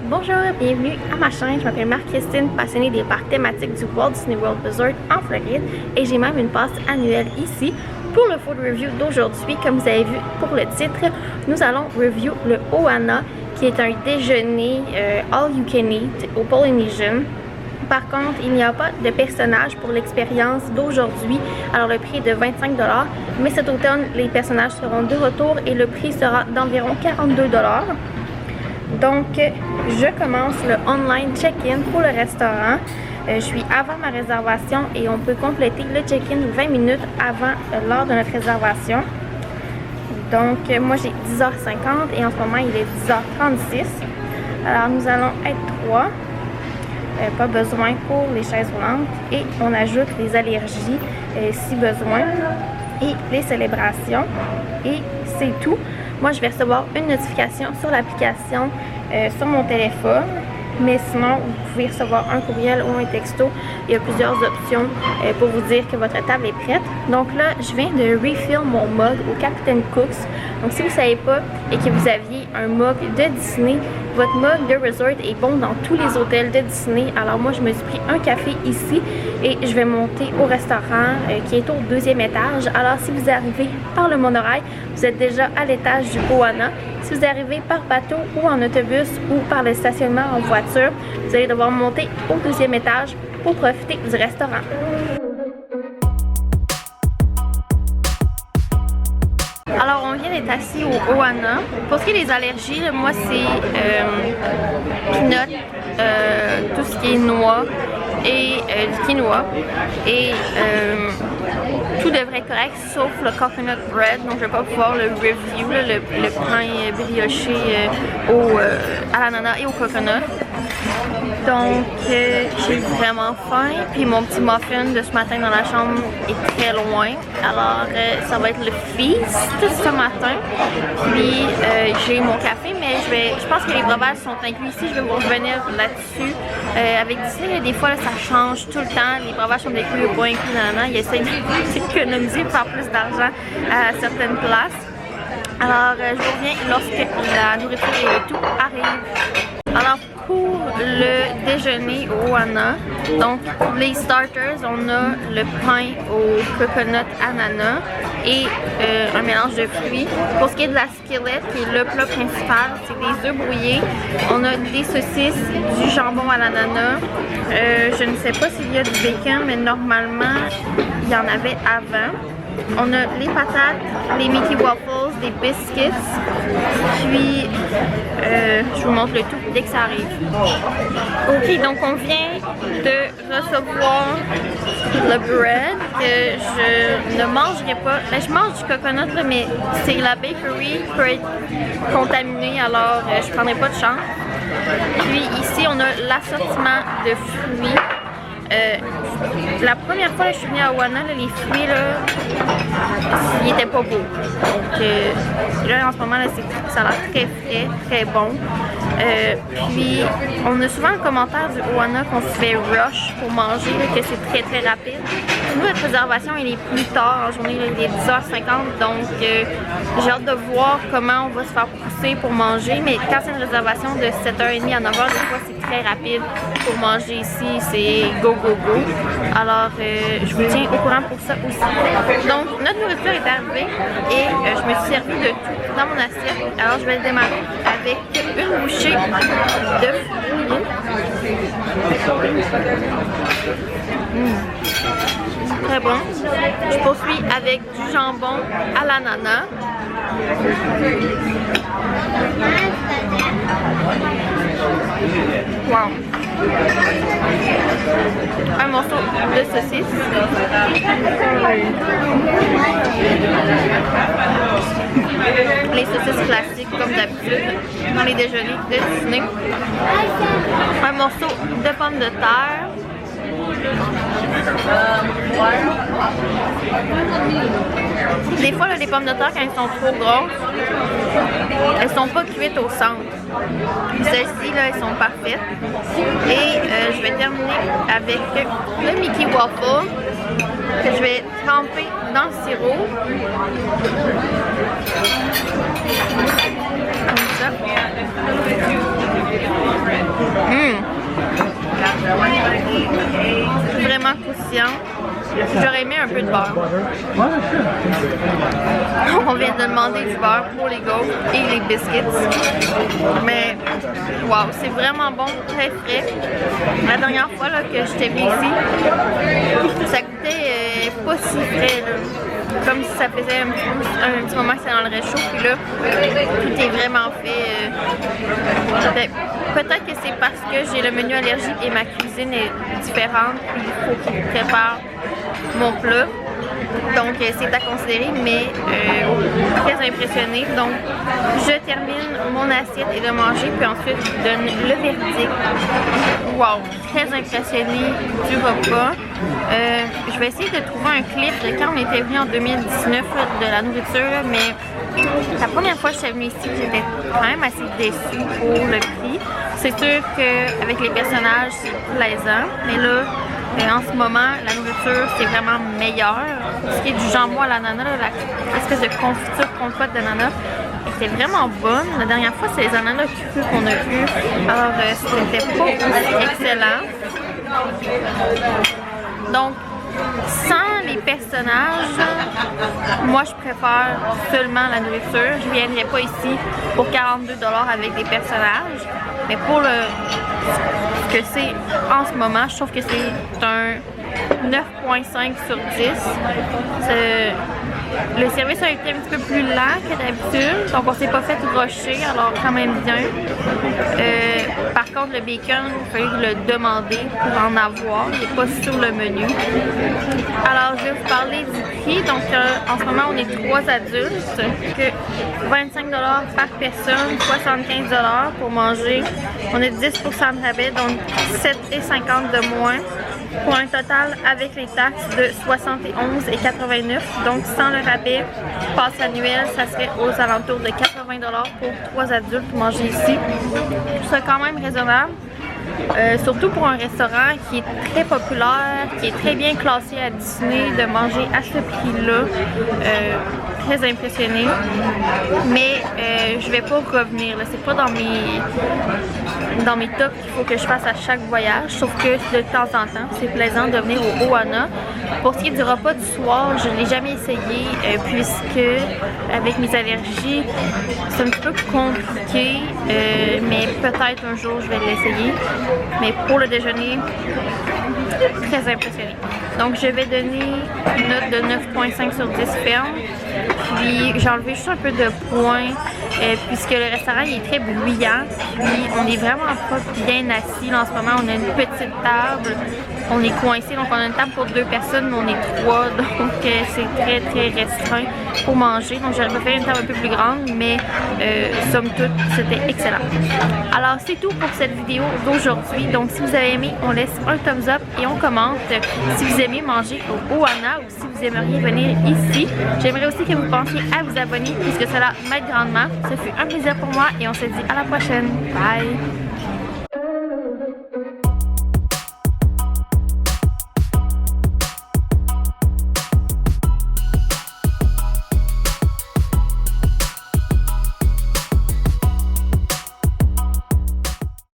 bonjour, bienvenue à ma chaîne. Je m'appelle Marie-Christine, passionnée des parcs thématiques du Walt Disney World Resort en Floride. Et j'ai même une passe annuelle ici. Pour le food review d'aujourd'hui, comme vous avez vu pour le titre, nous allons review le Ohana, qui est un déjeuner all you can eat au Polynesian. Par contre, il n'y a pas de personnage pour l'expérience d'aujourd'hui, alors le prix est de 25 $, mais cet automne, les personnages seront de retour et le prix sera d'environ 42 $. Donc, je commence le online check-in pour le restaurant. Je suis avant ma réservation et on peut compléter le check-in 20 minutes avant l'heure de notre réservation. Donc, moi j'ai 10h50 et en ce moment il est 10h36. Alors, nous allons être 3. Pas besoin pour les chaises roulantes et on ajoute les allergies si besoin et les célébrations et c'est tout. Moi je vais recevoir une notification sur l'application sur mon téléphone, mais sinon vous pouvez recevoir un courriel ou un texto. Il y a plusieurs options pour vous dire que votre table est prête. Donc là je viens de refill mon mug au Captain Cook's. Donc si vous ne savez pas et que vous aviez un mug de Disney, votre mug de resort est bon dans tous les hôtels de Disney. Alors moi je me suis pris un café ici et je vais monter au restaurant qui est au 2e étage. Alors si vous arrivez par le monorail, vous êtes déjà à l'étage du Ohana. Si vous arrivez par bateau ou en autobus ou par le stationnement en voiture, vous allez devoir monter au 2e étage pour profiter du restaurant. Alors, on vient d'être assis au Ohana. Pour ce qui est des allergies, moi, c'est peanut, tout ce qui est noix et du quinoa. Et tout devrait être correct, sauf le coconut bread. Donc, je ne vais pas pouvoir le review, là, le pain brioché à l'ananas et au coconut. Donc, j'ai vraiment faim. Puis mon petit muffin de ce matin dans la chambre est très loin. Alors, ça va être le feast ce matin. Puis, j'ai mon café, mais je pense que les breuvages sont inclus ici. Je vais vous revenir là-dessus. Avec Disney, des fois, là, ça change tout le temps. Les breuvages sont inclus ou pas inclus. Ils essayent d'économiser pour faire plus d'argent à certaines places. Alors, je vous reviens lorsque la nourriture et tout arrive. Alors, pour le déjeuner au Ohana, donc les starters, on a le pain au coconut ananas et un mélange de fruits. Pour ce qui est de la skillet, qui est le plat principal, c'est des œufs brouillés. On a des saucisses, du jambon à l'ananas. Je ne sais pas s'il y a du bacon, mais normalement, il y en avait avant. On a les patates, les Mickey Waffles, des biscuits, puis je vous montre le tout dès que ça arrive. Ok, donc on vient de recevoir le bread que je ne mangerai pas. Ben, je mange du coconut, là, mais c'est la bakery qui peut être contaminée, alors je ne prendrai pas de chance. Puis ici, on a l'assortiment de fruits. La première fois que je suis venue à Ohana, les fruits, là, ils n'étaient pas beaux. Donc là, en ce moment, là, ça a l'air très frais, très bon. Puis, on a souvent un commentaire du Ohana qu'on se fait rush pour manger, là, que c'est très très rapide. Nous, notre réservation, elle est plus tard en journée, là, il est 10h50, donc j'ai hâte de voir comment on va se faire pousser pour manger. Mais quand c'est une réservation de 7h30 à 9h, des fois, c'est très rapide pour manger ici, c'est go go go. Alors, je vous tiens au courant pour ça aussi. Donc, notre nourriture est arrivée et je me suis servi de tout dans mon assiette. Alors, je vais le démarrer avec une bouchée de fruits. Très bon. Je poursuis avec du jambon à l'ananas. Wow. Un morceau de saucisse. Les saucisses classiques comme d'habitude dans les déjeuners de Disney. Un morceau de pommes de terre. Des fois, là, les pommes de terre, quand elles sont trop grosses, elles sont pas cuites au centre. Celles-ci, là, elles sont parfaites. Et je vais terminer avec le Mickey Waffle que je vais tremper dans le sirop. Comme ça. Vraiment croustillant. J'aurais aimé un peu de beurre. On vient de demander du beurre pour les gaufres et les biscuits. Mais, wow, c'est vraiment bon, très frais. La dernière fois là, que j'étais venue ici, ça coûtait pas si frais. Là. Comme si ça faisait un petit moment que c'est dans le réchaud. Puis là, tout est vraiment fait. Peut-être que c'est parce que j'ai le menu allergique et ma cuisine est différente. Puis il faut qu'ils préparent mon plat. Donc c'est à considérer, mais très impressionnée. Donc je termine mon assiette et de manger, puis ensuite je donne le verdict. Wow, très impressionnée du repas. Je vais essayer de trouver un clip de quand on était venu en 2019 là, de la nourriture, là, mais la première fois que je suis venue ici, j'étais quand même assez déçue pour le prix. C'est sûr qu'avec les personnages, c'est plaisant, mais là, en ce moment, la nourriture, c'est vraiment meilleur. Ce qui est du jambon à l'ananas, l'espèce de confiture compote d'ananas, était vraiment bonne. La dernière fois, c'est les ananas crus qu'on a eu. Alors, c'était pas aussi excellent. Donc, sans les personnages, moi je préfère seulement la nourriture. Je ne viendrai pas ici pour 42 $ avec des personnages. Mais pour ce que c'est en ce moment, je trouve que c'est un 9.5 sur 10. Le service a été un petit peu plus lent que d'habitude, donc on s'est pas fait rusher, alors quand même bien. Par contre, le bacon, il fallait le demander pour en avoir, il n'est pas sur le menu. Alors, je vais vous parler du prix. Donc, en ce moment, on est 3 adultes, que 25 $ par personne, 75 $ pour manger. On a 10% de rabais, donc 7,50 $ de moins. Pour un total avec les taxes de 71,89 $. Donc sans le rabais, passe annuel, ça serait aux alentours de 80 $ pour 3 adultes pour manger ici. C'est quand même raisonnable. Surtout pour un restaurant qui est très populaire, qui est très bien classé à Disney, de manger à ce prix-là, très impressionnée. Mais je vais pas revenir, c'est pas dans mes tops qu'il faut que je fasse à chaque voyage, sauf que de temps en temps, c'est plaisant de venir au Ohana. Pour ce qui est du repas du soir, je ne l'ai jamais essayé puisque avec mes allergies, c'est un petit peu compliqué, mais peut-être un jour je vais l'essayer. Mais pour le déjeuner, très impressionnée. Donc je vais donner une note de 9.5 sur 10 ferme. Puis j'ai enlevé juste un peu de points puisque le restaurant il est très bruyant. Puis on est vraiment pas bien assis là, en ce moment. On a une petite table. On est coincé, donc on a une table pour 2 personnes, mais on est 3, donc c'est très très restreint pour manger. Donc j'aurais préféré une table un peu plus grande, mais somme toute, c'était excellent. Alors c'est tout pour cette vidéo d'aujourd'hui. Donc si vous avez aimé, on laisse un thumbs up et on commente. Si vous aimez manger au Ohana ou si vous aimeriez venir ici, j'aimerais aussi que vous pensiez à vous abonner puisque cela m'aide grandement. Ce fut un plaisir pour moi et on se dit à la prochaine. Bye!